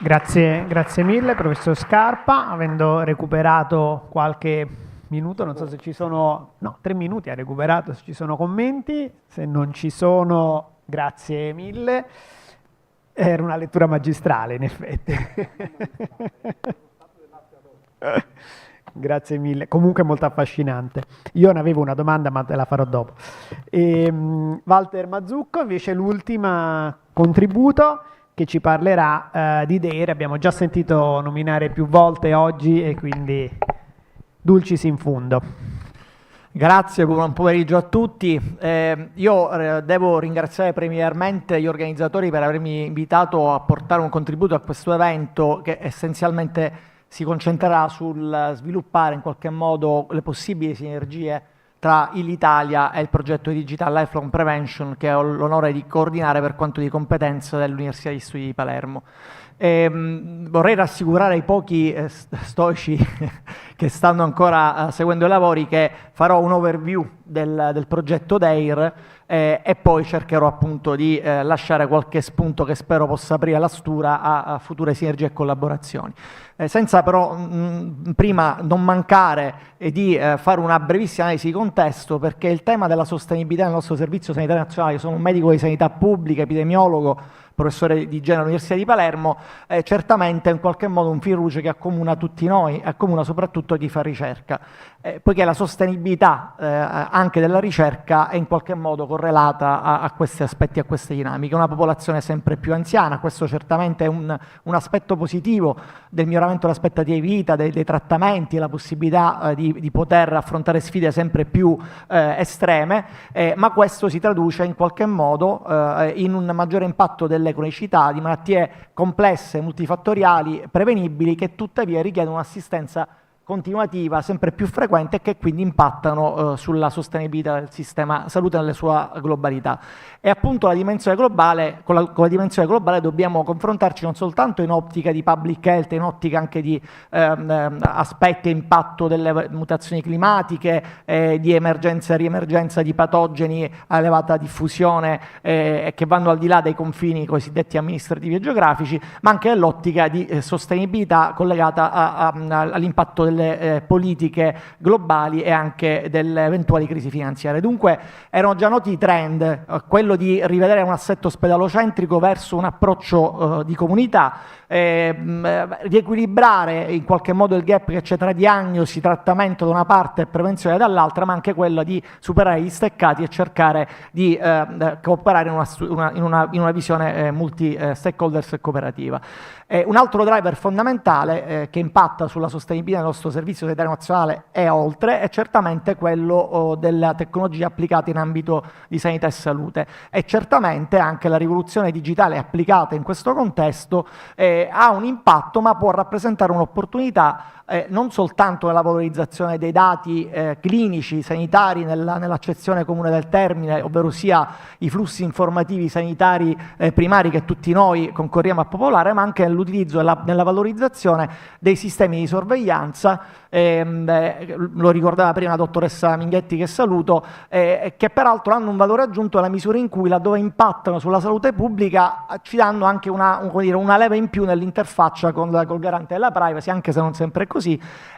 Grazie mille, professor Scarpa. Avendo recuperato qualche minuto, non so se ci sono, no, 3 minuti ha recuperato, se ci sono commenti, se non ci sono, grazie mille. Era una lettura magistrale, in effetti. Grazie mille, comunque molto affascinante. Io ne avevo una domanda, ma te la farò dopo. Walter Mazzucco, invece, l'ultimo contributo che ci parlerà di DEIR. Abbiamo già sentito nominare più volte oggi e quindi dulcis in fundo. Grazie, buon pomeriggio a tutti. Io devo ringraziare preliminarmente gli organizzatori per avermi invitato a portare un contributo a questo evento che essenzialmente si concentrerà sul sviluppare in qualche modo le possibili sinergie tra l'Italia e il progetto di Digital Lifelong Prevention che ho l'onore di coordinare per quanto di competenza dell'Università di Studi di Palermo. Vorrei rassicurare i pochi stoici che stanno ancora seguendo i lavori che farò un overview del progetto DEIR e poi cercherò appunto di lasciare qualche spunto che spero possa aprire la stura a future sinergie e collaborazioni. Senza però prima non mancare di fare una brevissima analisi di contesto, perché il tema della sostenibilità del nostro servizio sanitario nazionale, io sono un medico di sanità pubblica, epidemiologo, professore di igiene all'Università di Palermo, certamente è in qualche modo un fil rouge che accomuna tutti noi, accomuna soprattutto chi fa ricerca, poiché la sostenibilità anche della ricerca è in qualche modo correlata a questi aspetti, a queste dinamiche. Una popolazione sempre più anziana, questo certamente è un aspetto positivo del miglioramento dell'aspettativa di vita, dei trattamenti, la possibilità di poter affrontare sfide sempre più estreme, ma questo si traduce in qualche modo in un maggiore impatto delle cronicità, di malattie complesse, multifattoriali, prevenibili, che tuttavia richiedono un'assistenza continuativa sempre più frequente e che quindi impattano sulla sostenibilità del sistema salute nella sua globalità. E appunto la dimensione globale, con la dimensione globale dobbiamo confrontarci non soltanto in ottica di public health, in ottica anche di aspetti e impatto delle mutazioni climatiche, di emergenza e riemergenza di patogeni a elevata diffusione che vanno al di là dei confini cosiddetti amministrativi e geografici, ma anche nell'ottica di sostenibilità collegata all'impatto delle politiche globali e anche delle eventuali crisi finanziarie. Dunque erano già noti i trend, quello di rivedere un assetto ospedalocentrico verso un approccio di comunità, riequilibrare in qualche modo il gap che c'è tra diagnosi, trattamento da una parte e prevenzione dall'altra, ma anche quello di superare gli steccati e cercare di cooperare in una visione multi-stakeholders e cooperativa. Un altro driver fondamentale che impatta sulla sostenibilità del nostro servizio sanitario nazionale e oltre è certamente quello della tecnologia applicata in ambito di sanità e salute, e certamente anche la rivoluzione digitale applicata in questo contesto ha un impatto, ma può rappresentare un'opportunità non soltanto nella valorizzazione dei dati clinici, sanitari, nell'accezione comune del termine, ovvero sia i flussi informativi sanitari primari che tutti noi concorriamo a popolare, ma anche nell'utilizzo e nella valorizzazione dei sistemi di sorveglianza, lo ricordava prima la dottoressa Minghetti, che saluto, che peraltro hanno un valore aggiunto nella misura in cui, laddove impattano sulla salute pubblica, ci danno anche una leva in più nell'interfaccia col garante della privacy, anche se non sempre è così,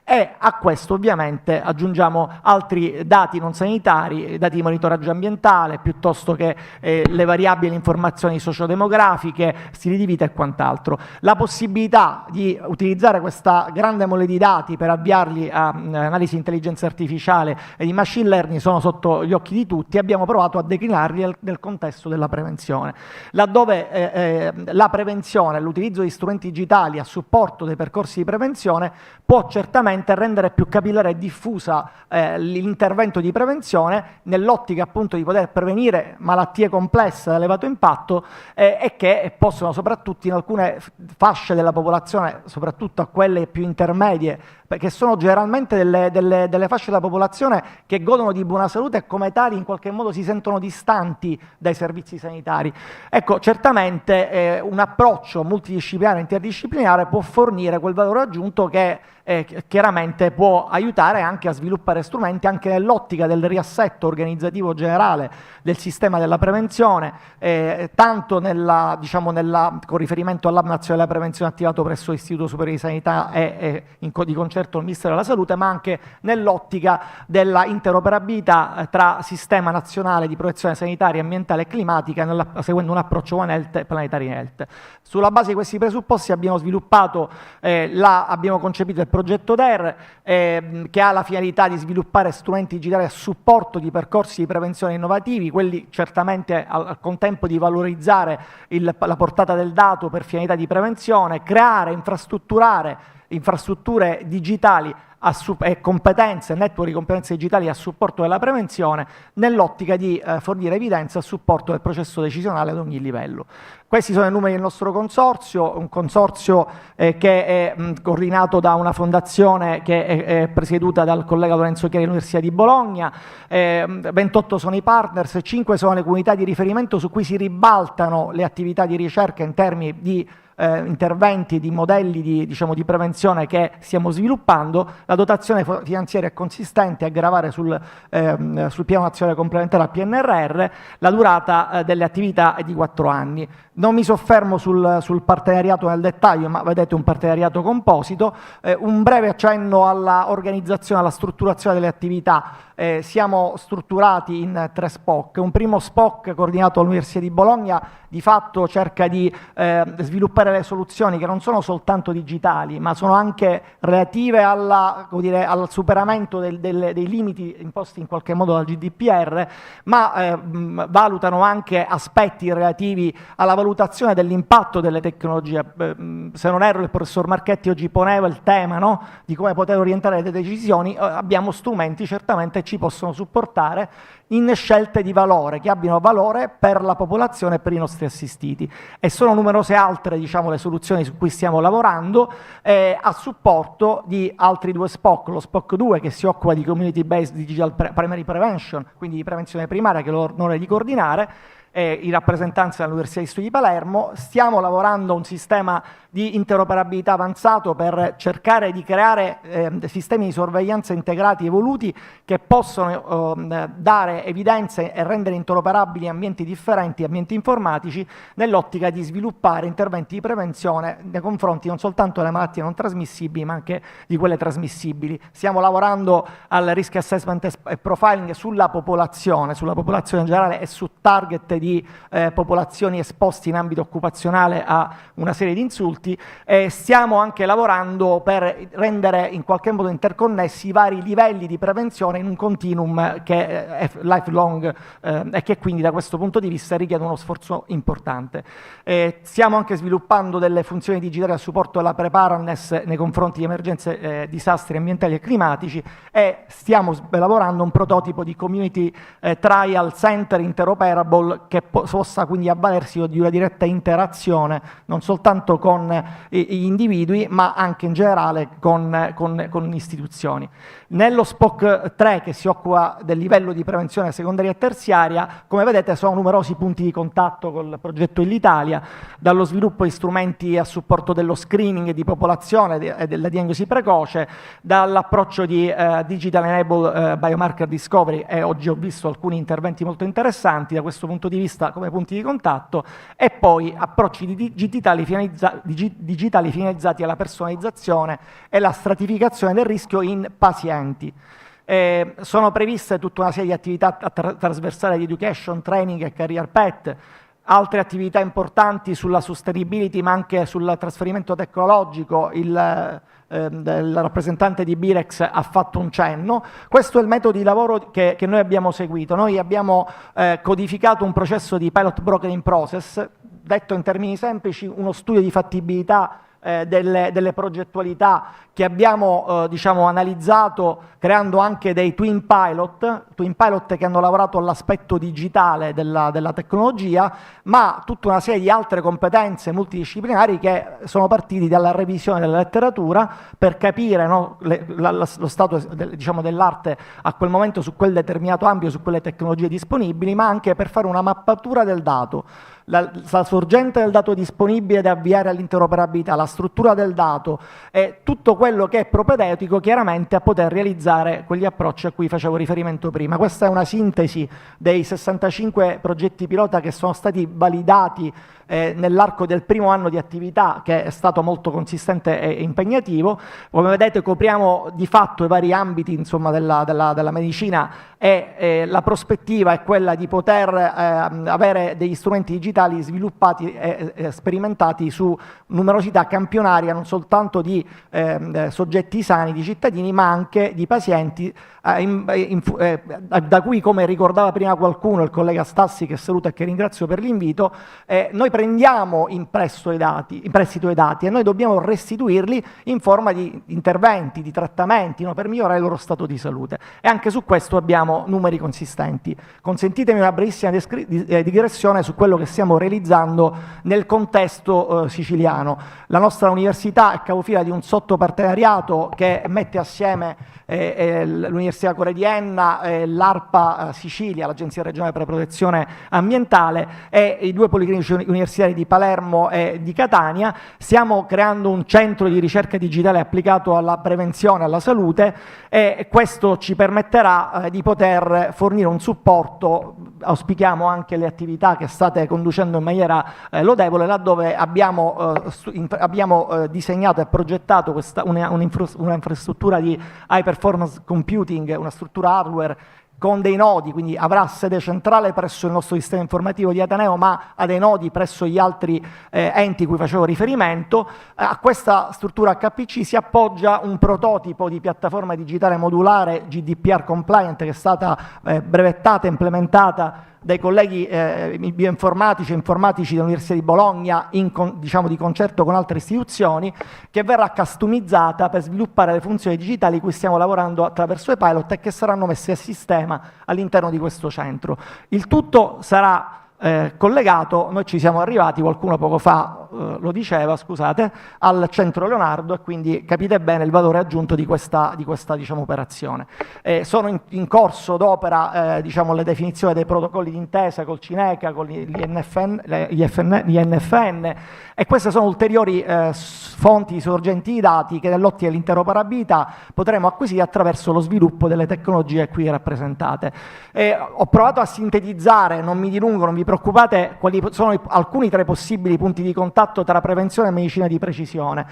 e a questo ovviamente aggiungiamo altri dati non sanitari, dati di monitoraggio ambientale, piuttosto che le variabili informazioni sociodemografiche, stili di vita e quant'altro. La possibilità di utilizzare questa grande mole di dati per avviarli a analisi di intelligenza artificiale e di machine learning sono sotto gli occhi di tutti. Abbiamo provato a declinarli nel contesto della prevenzione, laddove la prevenzione, l'utilizzo di strumenti digitali a supporto dei percorsi di prevenzione può certamente rendere più capillare e diffusa l'intervento di prevenzione, nell'ottica appunto di poter prevenire malattie complesse ad elevato impatto e che possono soprattutto in alcune fasce della popolazione, soprattutto a quelle più intermedie, che sono generalmente delle fasce della popolazione che godono di buona salute e come tali in qualche modo si sentono distanti dai servizi sanitari. Ecco, certamente un approccio multidisciplinare e interdisciplinare può fornire quel valore aggiunto che chiaramente può aiutare anche a sviluppare strumenti anche nell'ottica del riassetto organizzativo generale del sistema della prevenzione, tanto con riferimento all'Hub Nazionale della Prevenzione attivato presso l'Istituto Superiore di Sanità e di concerto il Ministero della Salute, ma anche nell'ottica della interoperabilità tra Sistema Nazionale di Protezione Sanitaria, Ambientale e Climatica, seguendo un approccio One Health e Planetary Health. Sulla base di questi presupposti abbiamo concepito il progetto DER, che ha la finalità di sviluppare strumenti digitali a supporto di percorsi di prevenzione innovativi, quelli certamente al contempo di valorizzare la portata del dato per finalità di prevenzione, creare, infrastrutture digitali e competenze, network di competenze digitali a supporto della prevenzione, nell'ottica di fornire evidenza a supporto del processo decisionale ad ogni livello. Questi sono i numeri del nostro consorzio, un consorzio che è coordinato da una fondazione che è presieduta dal collega Lorenzo Chiari dell'Università di Bologna, 28 sono i partners, 5 sono le comunità di riferimento su cui si ribaltano le attività di ricerca in termini di interventi, di modelli di prevenzione che stiamo sviluppando. La dotazione finanziaria è consistente, a gravare sul piano nazionale complementare al PNRR, la durata delle attività è di 4 anni. Non mi soffermo sul partenariato nel dettaglio, ma vedete un partenariato composito. Un breve accenno alla organizzazione, alla strutturazione delle attività. Siamo strutturati in 3 SPOC. Un primo SPOC coordinato dall'Università di Bologna di fatto cerca di sviluppare le soluzioni che non sono soltanto digitali, ma sono anche relative al superamento dei limiti imposti in qualche modo dal GDPR, ma valutano anche aspetti relativi alla valutazione dell'impatto delle tecnologie. Se non erro, il professor Marchetti oggi poneva il tema, no, di come poter orientare le decisioni. Abbiamo strumenti certamente che ci possono supportare in scelte di valore, che abbiano valore per la popolazione e per i nostri assistiti. E sono numerose altre, le soluzioni su cui stiamo lavorando a supporto di altri 2 SPOC, lo SPOC 2 che si occupa di Community Based Digital Primary Prevention, quindi di prevenzione primaria, che ho l'onore di coordinare, in rappresentanza dell'Università di Studi di Palermo. Stiamo lavorando a un sistema di interoperabilità avanzato per cercare di creare sistemi di sorveglianza integrati evoluti che possono dare evidenze e rendere interoperabili ambienti differenti, ambienti informatici, nell'ottica di sviluppare interventi di prevenzione nei confronti non soltanto delle malattie non trasmissibili, ma anche di quelle trasmissibili. Stiamo lavorando al risk assessment e profiling sulla popolazione in generale e su target di popolazioni esposte in ambito occupazionale a una serie di insulti. Stiamo anche lavorando per rendere in qualche modo interconnessi i vari livelli di prevenzione in un continuum che è lifelong e che quindi da questo punto di vista richiede uno sforzo importante. Stiamo anche sviluppando delle funzioni digitali a supporto della preparedness nei confronti di emergenze, disastri ambientali e climatici, e stiamo lavorando a un prototipo di community trial center interoperable che possa quindi avvalersi di una diretta interazione non soltanto con gli individui, ma anche in generale con istituzioni. Nello SPOC 3, che si occupa del livello di prevenzione secondaria e terziaria, come vedete sono numerosi punti di contatto col progetto Illitalia, dallo sviluppo di strumenti a supporto dello screening di popolazione e della diagnosi precoce, dall'approccio di Digital Enable Biomarker Discovery, e oggi ho visto alcuni interventi molto interessanti da questo punto di vista come punti di contatto, e poi approcci digitali finalizzati alla personalizzazione e la stratificazione del rischio in pazienti. Sono previste tutta una serie di attività trasversali di education, training e career path, altre attività importanti sulla sustainability, ma anche sul trasferimento tecnologico. Il rappresentante di Birex ha fatto un cenno. Questo è il metodo di lavoro che noi abbiamo seguito. Noi abbiamo codificato un processo di pilot brokering process, detto in termini semplici, uno studio di fattibilità delle progettualità che abbiamo diciamo, analizzato creando anche dei twin pilot che hanno lavorato all'aspetto digitale della tecnologia, ma tutta una serie di altre competenze multidisciplinari che sono partiti dalla revisione della letteratura per capire, no, lo stato diciamo, dell'arte a quel momento su quel determinato ambito, su quelle tecnologie disponibili, ma anche per fare una mappatura del dato. La sorgente del dato disponibile da avviare all'interoperabilità, la struttura del dato e tutto quello che è propedeutico chiaramente a poter realizzare quegli approcci a cui facevo riferimento prima. Questa è una sintesi dei 65 progetti pilota che sono stati validati nell'arco del primo anno di attività, che è stato molto consistente e impegnativo. Come vedete copriamo di fatto i vari ambiti insomma, della medicina e la prospettiva è quella di poter avere degli strumenti digitali sviluppati e sperimentati su numerosità campionaria non soltanto di soggetti sani, di cittadini, ma anche di pazienti da cui, come ricordava prima qualcuno, il collega Stassi, che saluto e che ringrazio per l'invito, noi prendiamo in prestito i dati e noi dobbiamo restituirli in forma di interventi, di trattamenti, no, per migliorare il loro stato di salute. E anche su questo abbiamo numeri consistenti. Consentitemi una brevissima digressione su quello che stiamo realizzando nel contesto siciliano. La nostra università è capofila di un sottopartenariato che mette assieme l'Università Cuore di Enna, l'ARPA Sicilia, l'Agenzia regionale per la protezione ambientale, e i due policlinici universitari di Palermo e di Catania. Stiamo creando un centro di ricerca digitale applicato alla prevenzione e alla salute e questo ci permetterà di poter fornire un supporto, auspichiamo anche le attività che state conducendo in maniera lodevole, laddove abbiamo disegnato e progettato un'infrastruttura di high performance computing, una struttura hardware con dei nodi, quindi avrà sede centrale presso il nostro sistema informativo di Ateneo, ma ha dei nodi presso gli altri enti cui facevo riferimento. A questa struttura HPC si appoggia un prototipo di piattaforma digitale modulare GDPR compliant che è stata brevettata e implementata dai colleghi bioinformatici e informatici dell'Università di Bologna diciamo di concerto con altre istituzioni, che verrà customizzata per sviluppare le funzioni digitali cui stiamo lavorando attraverso i pilot e che saranno messe a sistema all'interno di questo centro. Il tutto sarà collegato, noi ci siamo arrivati, qualcuno poco fa lo diceva, scusate, al centro Leonardo, e quindi capite bene il valore aggiunto di questa diciamo, operazione. Sono in corso d'opera diciamo, le definizioni dei protocolli d'intesa col Cineca, con gli NFN, e queste sono ulteriori fonti sorgenti di dati che nell'ottica dell'interoperabilità potremo acquisire attraverso lo sviluppo delle tecnologie qui rappresentate. Ho provato a sintetizzare, non mi dilungo, non vi preoccupate, quali sono alcuni tra i possibili punti di contatto tra prevenzione e medicina di precisione.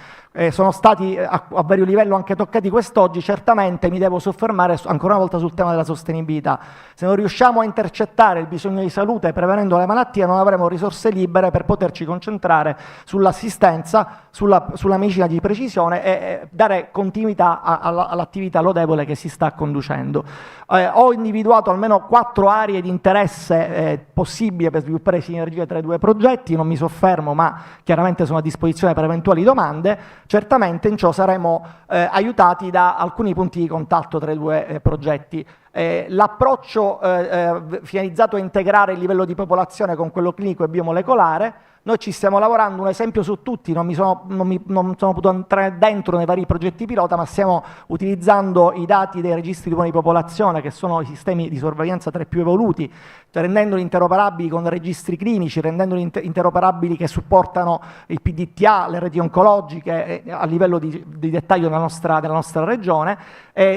Sono stati a vario livello anche toccati quest'oggi. Certamente mi devo soffermare ancora una volta sul tema della sostenibilità. Se non riusciamo a intercettare il bisogno di salute prevenendo le malattie, non avremo risorse libere per poterci concentrare sull'assistenza, sulla medicina di precisione e dare continuità all'attività lodevole che si sta conducendo. Ho individuato almeno 4 aree di interesse possibili per sviluppare sinergie tra i due progetti. Non mi soffermo, ma chiaramente sono a disposizione per eventuali domande. Certamente in ciò saremo aiutati da alcuni punti di contatto tra i due progetti. L'approccio finalizzato a integrare il livello di popolazione con quello clinico e biomolecolare. Noi ci stiamo lavorando, un esempio su tutti, non sono potuto entrare dentro nei vari progetti pilota, ma stiamo utilizzando i dati dei registri di buoni popolazione, che sono i sistemi di sorveglianza tra i più evoluti, rendendoli interoperabili con registri clinici, rendendoli interoperabili che supportano il PDTA, le reti oncologiche a livello di dettaglio della nostra regione.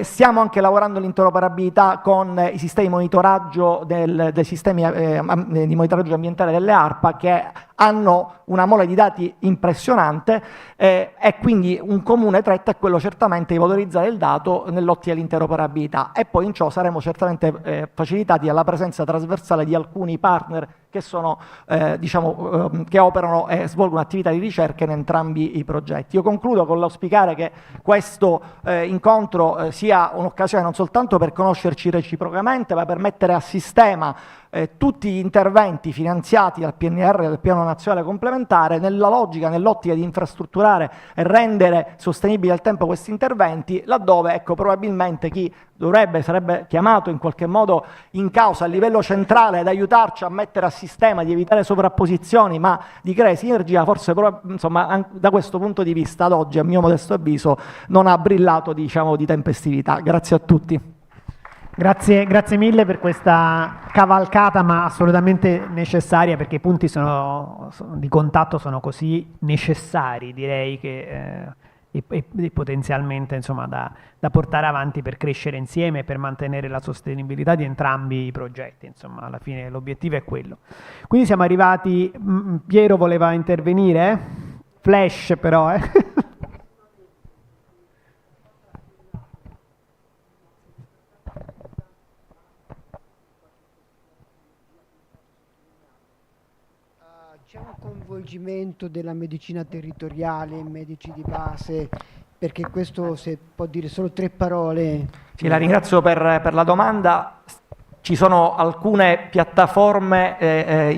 Stiamo anche lavorando all'interoperabilità con i sistemi di monitoraggio dei sistemi di monitoraggio ambientale delle ARPA, che hanno una mole di dati impressionante e quindi un comune tretto è quello certamente di valorizzare il dato nell'ottica dell'interoperabilità, e poi in ciò saremo certamente facilitati dalla presenza trasversale di alcuni partner che operano e svolgono attività di ricerca in entrambi i progetti. Io concludo con l'auspicare che questo incontro sia un'occasione non soltanto per conoscerci reciprocamente, ma per mettere a sistema tutti gli interventi finanziati dal PNR e dal Piano Nazionale Complementare nella logica, nell'ottica di infrastrutturare e rendere sostenibili al tempo questi interventi, laddove ecco, probabilmente chi sarebbe chiamato in qualche modo in causa a livello centrale ad aiutarci a mettere a sistema, di evitare sovrapposizioni, ma di creare sinergia, forse insomma, da questo punto di vista ad oggi, a mio modesto avviso, non ha brillato diciamo, di tempestività. Grazie a tutti. Grazie mille per questa cavalcata, ma assolutamente necessaria, perché i punti di contatto sono così necessari, direi, che e potenzialmente insomma, da portare avanti per crescere insieme e per mantenere la sostenibilità di entrambi i progetti. Insomma, alla fine l'obiettivo è quello. Quindi siamo arrivati. Piero voleva intervenire? Flash però, C'è un coinvolgimento della medicina territoriale, medici di base, perché questo, se può dire solo 3 parole. Sì, la ringrazio per la domanda. Ci sono alcune piattaforme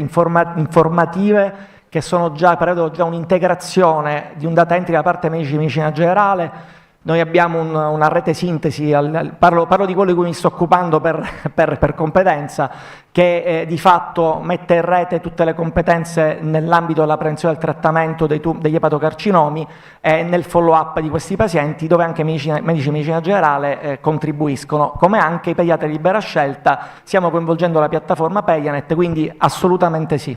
informative che prevedono già un'integrazione di un data entry da parte medici di medicina generale. Noi abbiamo una rete sintesi, parlo di quello di cui mi sto occupando per competenza, che di fatto mette in rete tutte le competenze nell'ambito della prevenzione del trattamento degli epatocarcinomi e nel follow-up di questi pazienti, dove anche medici di medicina generale contribuiscono, come anche i pediatri di libera scelta. Stiamo coinvolgendo la piattaforma Pedianet, quindi assolutamente sì.